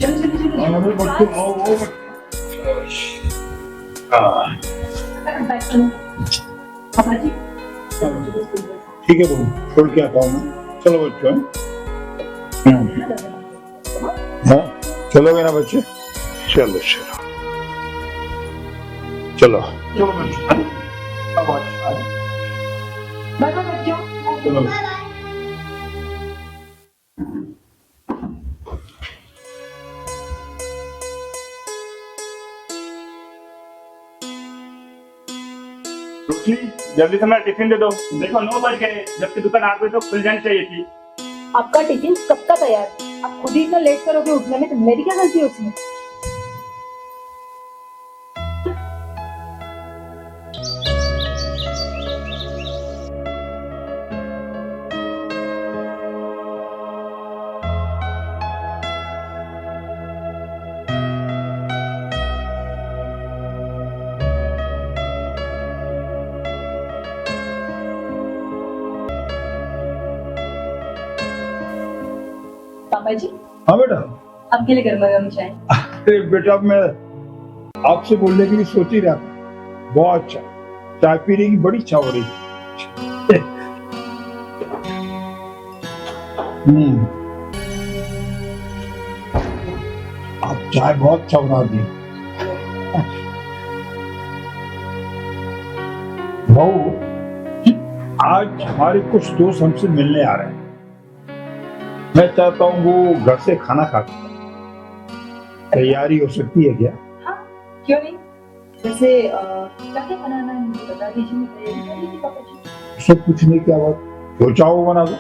चलो चलो चलो हाँ बच्चों आओ आओ हाँ बैठ चलो पापा जी ठीक है बहू छोड़ के आता हूँ मैं चलो बच्चों हाँ चलोगे ना बच्चे चलो चलो चलो चलो बच्चों अब आ जाओ। बाय बाय बच्चों चलो रुचि जल्दी से मेरा टिफिन दे दो। देखो 9 बज गए, जबकि दुकान 8 बजे तक खुल जानी चाहिए थी। आपका टिफिन कब का तैयार है? आप खुद ही इतना लेट करोगे उठने में तो मेरी क्या गलती है उसमें? पापा जी हाँ बेटा आपके लिए गर्मा गर्म चाय। अरे बेटा मैं आपसे बोलने के लिए सोच ही रहा था बहुत अच्छा चाय पीने की बड़ी इच्छा हो रही है। आप चाय बहुत अच्छा बना दी बहू आज हमारे कुछ दोस्त हमसे मिलने आ रहे हैं मैं चाहता हूँ वो घर से खाना खा के तैयारी हो सकती है क्या हाँ क्यों नहीं? वैसे क्या क्या बनाना है मुझे बता दीजिए, मैं तैयारी कर लीजिए पापा जी। सब पूछने की बात जो चाहो बना दो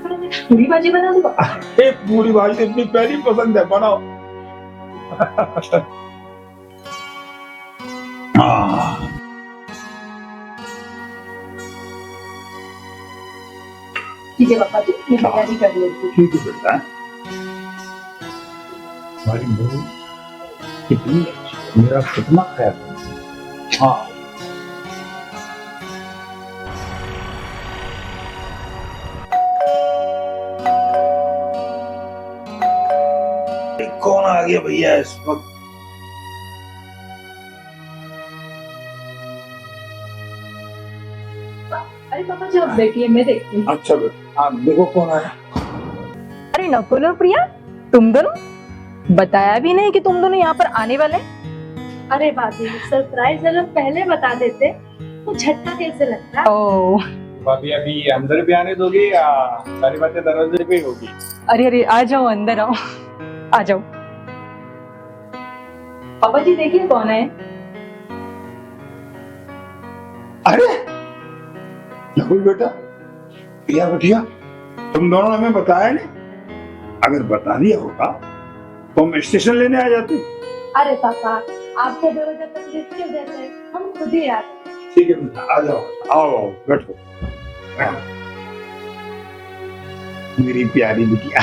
थोड़ा सा पूरी भाजी बना दो पापा। एक पूरी भाजी अपनी पहली पसंद है बनाओ हाँ ठीक है पापा जी मैं तैयारी कर लेती हूँ। ठीक है बेटा हमारी बहू कितनी अच्छी मेरा कितना ख्याल है। हाँ कौन आ गया भैया इस वक्त अरे पापा जी आप बैठिए मैं देखती हूँ। अच्छा बेटा हाँ देखो कौन आया अरे नकुल और प्रिया तुम दोनों बताया भी नहीं कि तुम दोनों यहाँ पर आने वाले। अरे भाभी सरप्राइज अगर पहले बता देते तो झटका कैसे लगता? ओ भाभी अभी अंदर भी आने दोगे या सारी बातें दरवाजे पे ही होगी? अरे अरे आ जाओ अंदर आओ आ जाओ। पापा जी देखिए कौन है। अरे नकुल बेटा प्रिया बेटिया तुम दोनों ने हमें बताया नहीं अगर बता दिया होगा तो हम स्टेशन लेने आ जाते अरे पापा आपके दरवाजा तक लिफ्ट क्यों देते हैं? हम खुद ही आते। ठीक है बेटा आ जाओ आओ आओ बैठो मेरी प्यारी बिटिया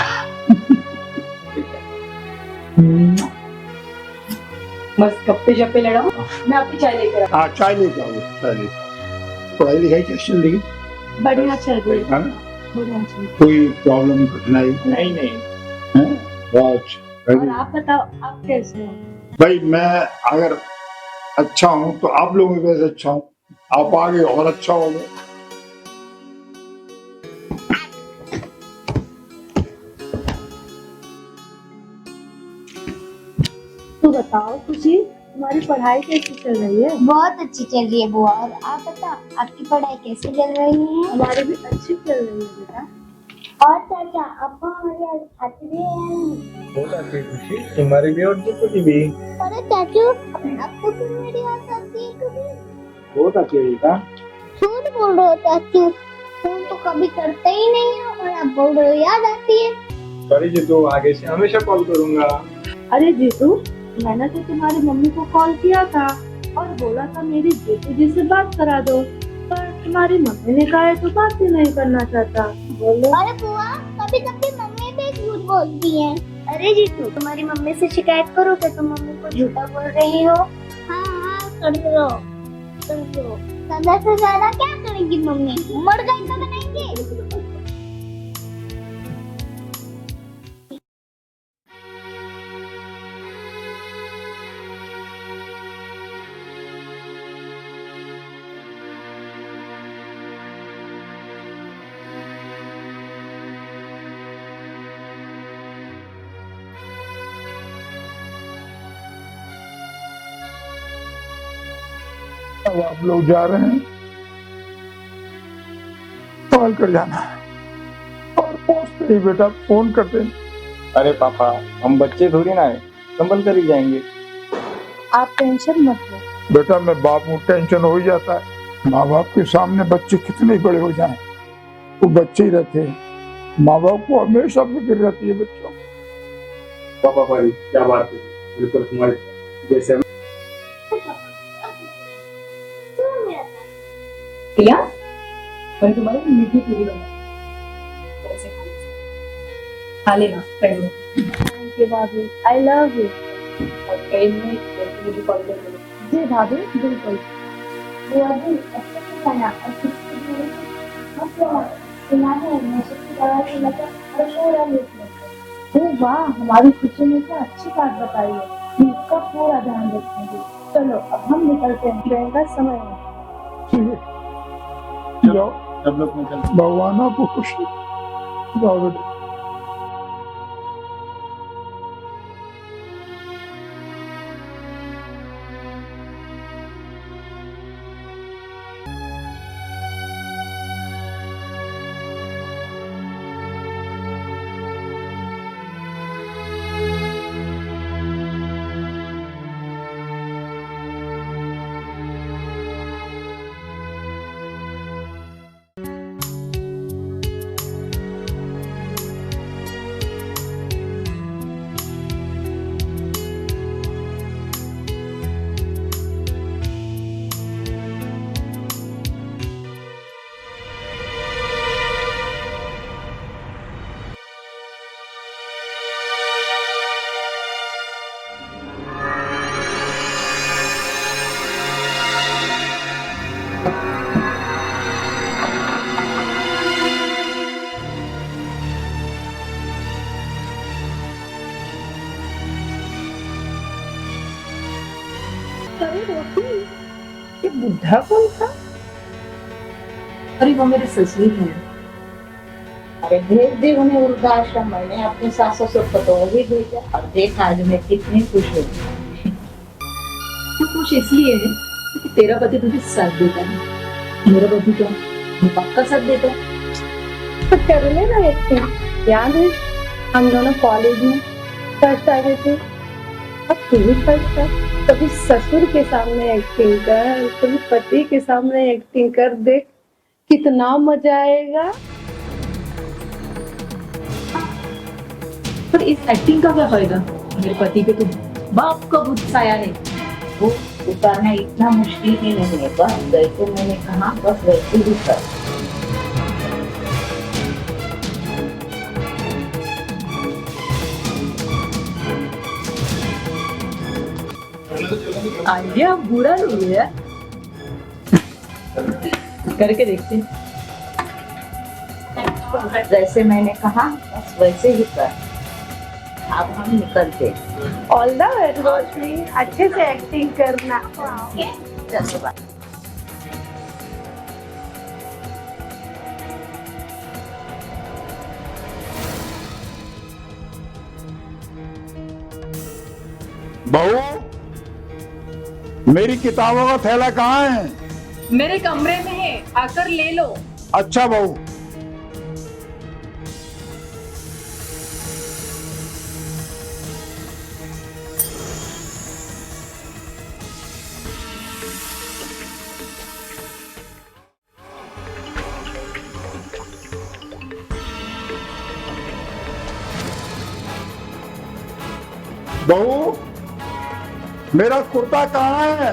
बस गप्पे शप्पे लड़ाओ मैं आपकी चाय लेकर आऊँ। हाँ चाय लेके आओ चाय लेके पढ़ाई लिखाई कैसी चल रही है बढ़िया चल रही है। हाँ? बढ़िया चल रही कोई प्रॉब्लम कठिनाई नहीं नहीं है बहुत है। और आप बताओ आप कैसे हो? भाई मैं अगर अच्छा हूँ तो आप लोगों की वजह से अच्छा हूँ आप आगे और अच्छा होगे तो बताओ खुशी तुम्हारी पढ़ाई कैसी चल रही है? बहुत अच्छी चल रही है बुआ। और आप बताओ आपकी पढ़ाई कैसे चल रही है? हमारी भी अच्छी चल रही है बेटा। और चाचा आपको हमारी याद आती भी है या नहीं? बहुत अच्छी खुशी तुम्हारी भी और जीतू की भी अरे चाचू आपको भी मेरी याद आती है कभी? बहुत अच्छी है बेटा। झूठ बोल रहे हो चाचू, फोन तो कभी करते ही नहीं हो और आप बोल रहे हो याद आती है। सॉरी जीतू आगे से हमेशा कॉल करूंगा। अरे जीतू मैंने तो तुम्हारी मम्मी को कॉल किया था और बोला था मेरी जीतू जी से बात करा दो, पर तुम्हारी मम्मी ने कहा है तो बात ही नहीं करना चाहता। बोलो। अरे बुआ कभी कभी मम्मी भी झूठ बोलती है। अरे जीतू तुम्हारी मम्मी से शिकायत करो कि तुम मम्मी को झूठा बोल रही हो। हाँ हाँ कर दो कर दो। ज्यादा से ज्यादा क्या करेगी मम्मी? मर गई तो बनाएंगे। अब आप लोग जा रहे हैं, कॉल कर जाना और पहुंचते ही बेटा फोन कर देना। अरे पापा, हम बच्चे थोड़ी ना है, संभल कर ही जाएंगे। आप टेंशन मत लो। बेटा मैं बाप हूँ, टेंशन हो ही जाता है। माँ बाप के सामने बच्चे कितने बड़े हो जाएं, वो बच्चे ही रहते हैं। माँ बाप को हमेशा फिक्र रहती है बच्चों। पापा भाई क्या बात है, बिल्कुल तुम्हारे जैसे। प्रिया, मैंने तुम्हारे लिए मीठी पूरी बनाई, ऐसे खा लेना फ्रेंड में। थैंक यू भाभी, आई लव यू। और फ्रेंड में जैसे मुझे कॉल कर देना। जी भाभी बिल्कुल। वो अभी अच्छे से खाना और किसकी जरूरत है मत लेना। तुम्हारे नशे की दवा से लगा और पूरा लूट लेते। ओ वाह, हमारी खुशी में क्या अच्छी बात बताई है। हम इसका पूरा ध्यान रखेंगे। चलो अब हम निकलते हैं, ट्रेन का समय है। ठीक है, जाओ, सब लोग निकल। भगवान आपको खुशी। जाओ बेटा। अरे रोटी, ये बुढ़ा कौन था? अरे वो मेरे ससुर हैं। अरे भेज दे उन्हें वृद्धाश्रम। मैंने अपने सास ससुर को तो वही भेजा और देख आज मैं कितनी खुश हूँ। तू खुश इसलिए है कि तेरा पति तुझे साथ देता है। मेरा पति तो पक्का साथ देता है। तो कर लेना एक्टिंग। याद है हम दोनों कॉलेज में फर्स्ट आ गए थे। अब तू भी फर्स्ट कर। कभी ससुर के सामने एक्टिंग कर, कभी पति के सामने एक्टिंग कर, देख कितना मजा आएगा। पर इस एक्टिंग का क्या फायदा? मेरे पति पे तो बाप का भूत साया है। वो उतारना इतना मुश्किल ही नहीं है। बस जैसे मैंने कहा बस वैसे ही कर। आइडिया बुरा नहीं है, करके देखते हैं। जैसे मैंने कहा बस वैसे ही कर। अब हम निकलते। ऑल द बेस्ट रोशनी, अच्छे से एक्टिंग करना। जैसे बात। बहू, मेरी किताबों का थैला कहाँ है? मेरे कमरे में है, आकर ले लो। अच्छा बहू। बहू, मेरा कुर्ता कहाँ है?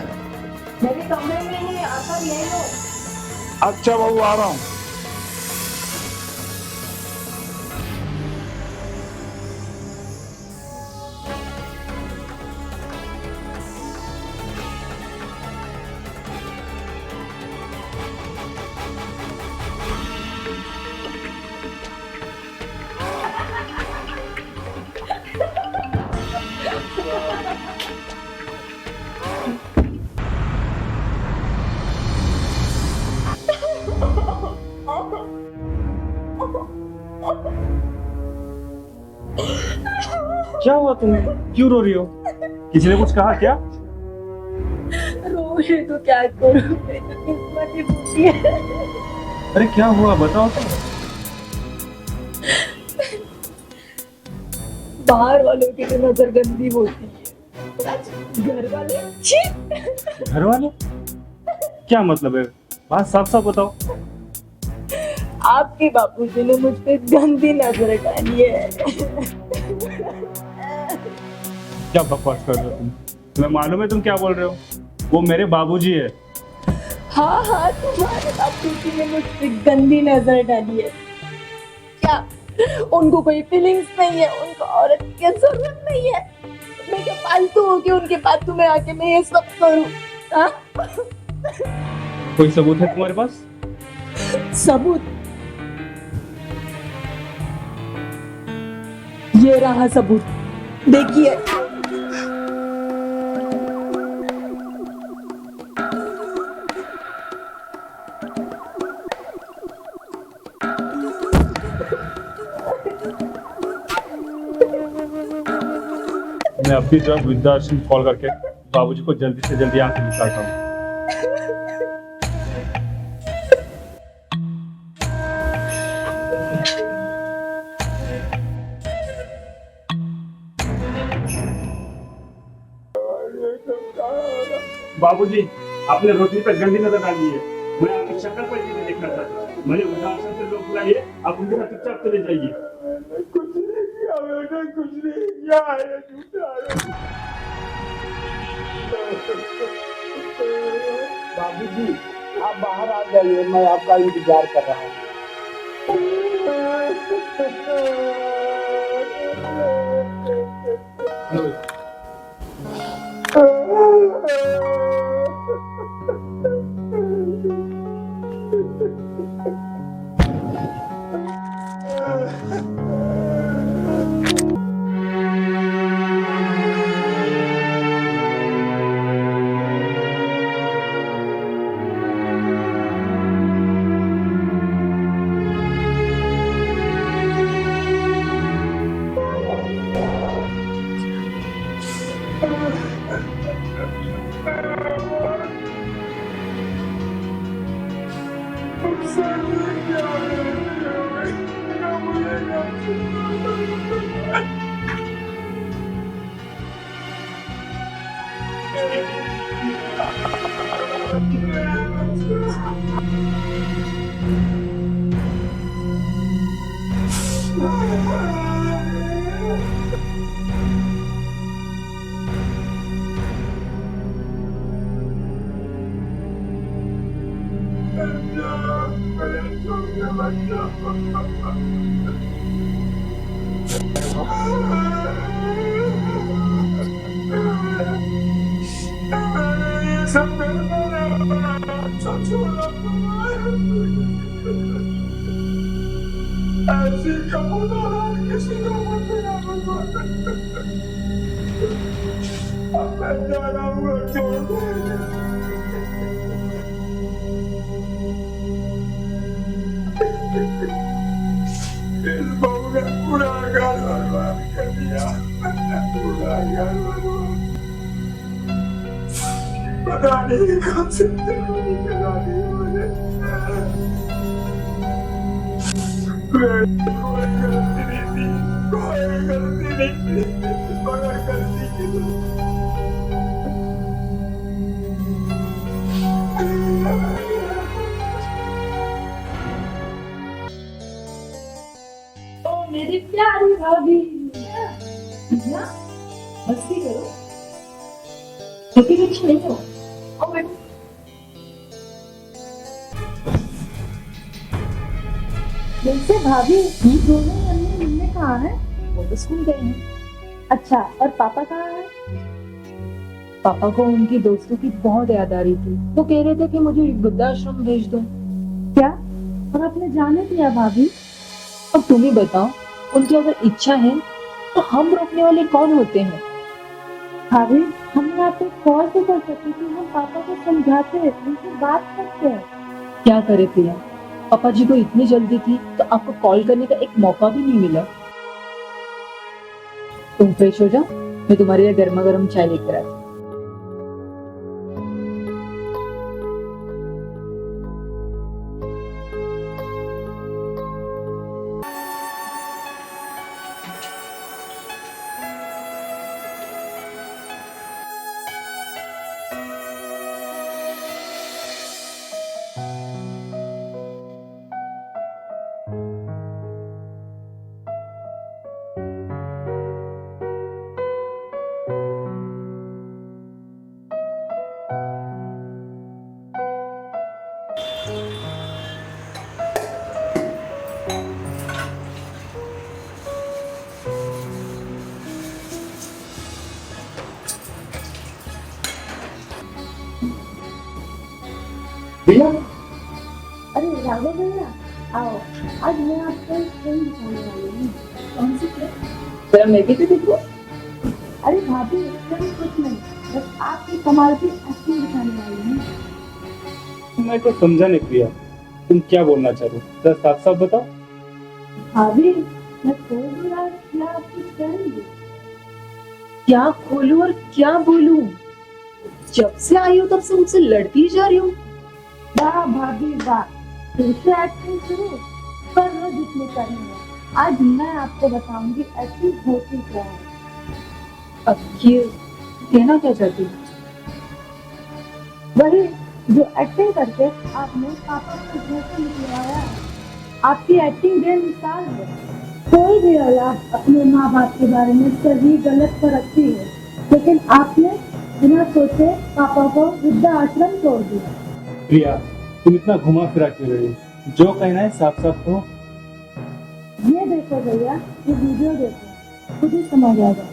मेरे कमरे में है, आकर ले लो। अच्छा बहू, आ रहा हूँ। क्या हुआ तुम्हें, क्यों रो रही हो? किसी ने कुछ कहा क्या? रो मुझे तो क्या करूं, मेरी तो किस्मत ही फूटी है। अरे क्या हुआ बताओ तो। बाहर वालों की तो नजर गंदी होती है, घर वाले छी। घर वाले क्या मतलब है, बात साफ साफ बताओ। आपके बापूजी ने मुझ पे गंदी नजर डाली है। क्या बकवास कर रहे हो तुम, तुम्हें मालूम है तुम क्या बोल रहे हो, वो मेरे बाबूजी है। हाँ हाँ, तुम्हारे बापूजी ने मुझ पे गंदी नजर डाली है। क्या उनको कोई फीलिंग्स नहीं है, उनको औरत की जरूरत नहीं है? मैं क्या फालतू हो गई उनके बातों में आके मैं ये सब करूं? हाँ? कोई सबूत है तुम्हारे पास? सबूत? ये रहा सबूत, देखिए। मैं अभी जो वृद्धाश्रम कॉल करके बाबूजी को जल्दी से जल्दी यहाँ से निकालता हूँ। बाबूजी, आपने रोशनी पर गंदी नजर डाली है। मैं आपकी शक्ल पर नहीं देखना चाहता। मुझे वृद्धाश्रम से लोग बुलाइए, आप उनके साथ चुपचाप चले जाइए। कुछ नहीं किया मैंने, कुछ नहीं किया है, झूठा है। बाबूजी, आप बाहर आ जाइए, मैं आपका इंतजार कर रहा हूँ। मेरी प्यारी भाभी, मस्ती करो, छोटी बच्ची नहीं हो। ओ बेटा, वैसे भाभी दोनों अम्मी मिलने कहाँ है? वो तो स्कूल गए हैं। अच्छा, और पापा कहाँ है? पापा को उनकी दोस्तों की बहुत याद आ रही थी, वो कह रहे थे कि मुझे वृद्धाश्रम भेज दो। क्या? और आपने जाने दिया भाभी? अब तुम ही बताओ, उनकी अगर इच्छा है तो हम रोकने वाले कौन होते हैं? भाभी, हम यहाँ पे कॉल तो कर सकते थे, हम पापा को समझाते हैं, उनसे बात करते हैं। क्या करे प्रिया, पापा जी को इतनी जल्दी थी तो आपको कॉल करने का एक मौका भी नहीं मिला। तुम फ्रेश हो जाओ, मैं तुम्हारे लिए गर्मा गर्म चाय लेकर आती हूँ। भैया अरे राघव भैया आओ, आज मैं आपको एक फिल्म दिखाने वाली हूँ। कौन सी फिल्म? जरा मैं भी तो देखूं। अरे भाभी, फिल्म कुछ नहीं, बस आपकी कमाल की एक्टिंग दिखाने वाली हूँ। मैं तो समझा नहीं प्रिया, तुम क्या बोलना चाह रहे हो, जरा साफ साफ बताओ। भाभी, मैं खोल दूंगा क्या आप कुछ करेंगे? क्या खोलूं और क्या बोलूं? जब से आई हूं तब से मुझसे लड़ती जा रही हूँ। वाह भाभी वाह, फिर से एक्टिंग शुरू, पर वो जितने करेंगे। आज मैं आपको बताऊंगी एक्टिंग होती क्या है। अब ये कहना क्या चाहती हूँ? वही जो एक्टिंग करके आपने पापा को घर से निकलवाया। आपकी एक्टिंग बेमिसाल है। कोई भी औलाद अपने माँ बाप के बारे में सही गलत परखती है, लेकिन आपने बिना सोचे पापा को वृद्धा आश्रम छोड़ दिया। प्रिया, तुम इतना घुमा फिरा क्यों रही हो? जो कहना है साफ साफ कहो। ये देखो भैया, ये वीडियो देखो, खुद ही समझ आ जाएगा।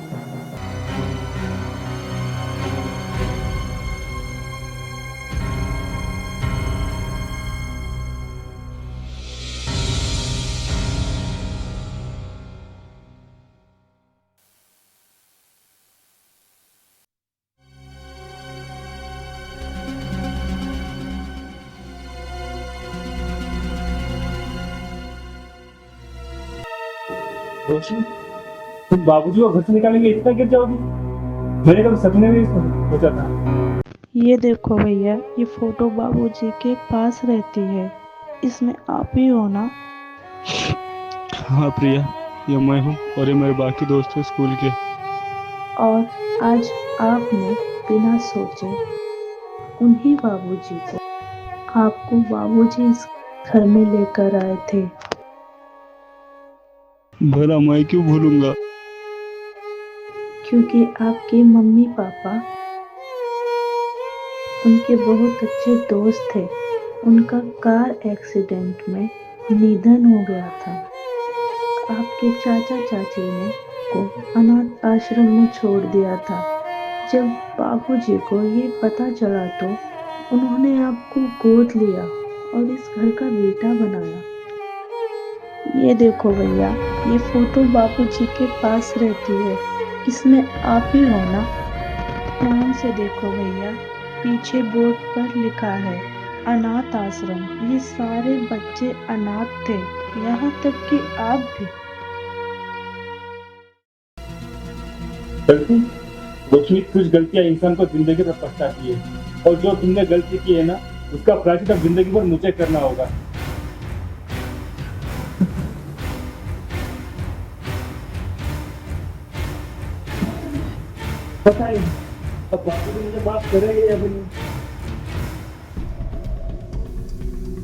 रोशनी, तुम बाबूजी को घर से निकालेंगे इतना गिर जाओगी? मैंने कभी सपने में नहीं सोचा था। ये देखो भैया, ये फोटो बाबूजी के पास रहती है, इसमें आप ही हो ना? हाँ प्रिया, ये मैं हूँ और ये मेरे बाकी दोस्त हैं स्कूल के। और आज आपने बिना सोचे उन्हीं बाबूजी को, आपको बाबूजी इस घर में लेकर आए थे। भला मैं क्यों भूलूंगा? क्योंकि आपके मम्मी पापा उनके बहुत अच्छे दोस्त थे। उनका कार एक्सीडेंट में निधन हो गया था। आपके चाचा चाची ने को अनाथ आश्रम में छोड़ दिया था। जब बाबूजी को ये पता चला तो उन्होंने आपको गोद लिया और इस घर का बेटा बनाया। ये देखो भैया, ये फोटो बाबूजी के पास रहती है, इसमें आप ही हो ना? ध्यान से देखो भैया, पीछे बोर्ड पर लिखा है अनाथ आश्रम। ये सारे बच्चे अनाथ थे, यहाँ तक कि आप भी। गलती रोशनी, कुछ गलतियां इंसान को जिंदगी में पछताती है, और जो तुमने गलती की है ना, उसका प्रायश्चित अब जिंदगी भर मुझे करना होगा। पता नहीं अब बाबूजी मुझे माफ करेंगे या नहीं।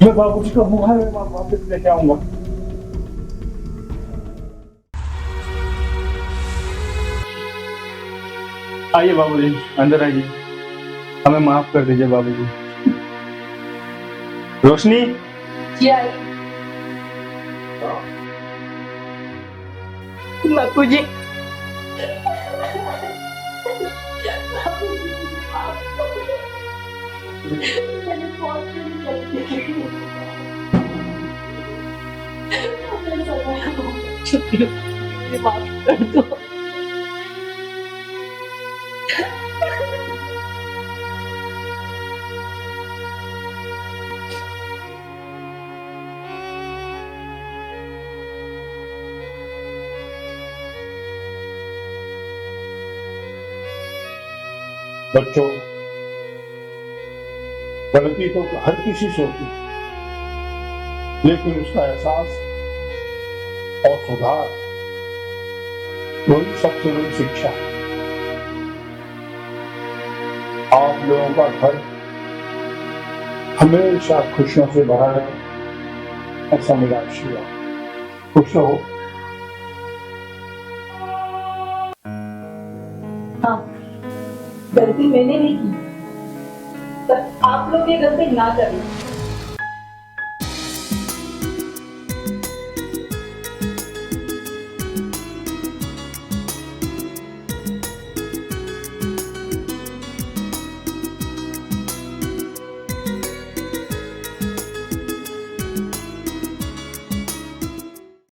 मैं बाबूजी का मुँह है वापस लेके आऊंगा। आइए बाबूजी, अंदर आइए, हमें माफ कर दीजिए बाबूजी। रोशनी, जी आई। बापूजी, मैंने बहुत बड़ी गलती की। मुझे माफ कर दो। बच्चों, गलती तो हर किसी से होती, लेकिन उसका एहसास और सुधार वही सबसे बड़ी शिक्षा। आप लोगों का घर हमेशा खुशियों से भरा रहे, ऐसा मेरा आशीर्वाद। खुश रहो। हाँ, गलती मैंने भी की, पर आप लोग ये गलती ना करें।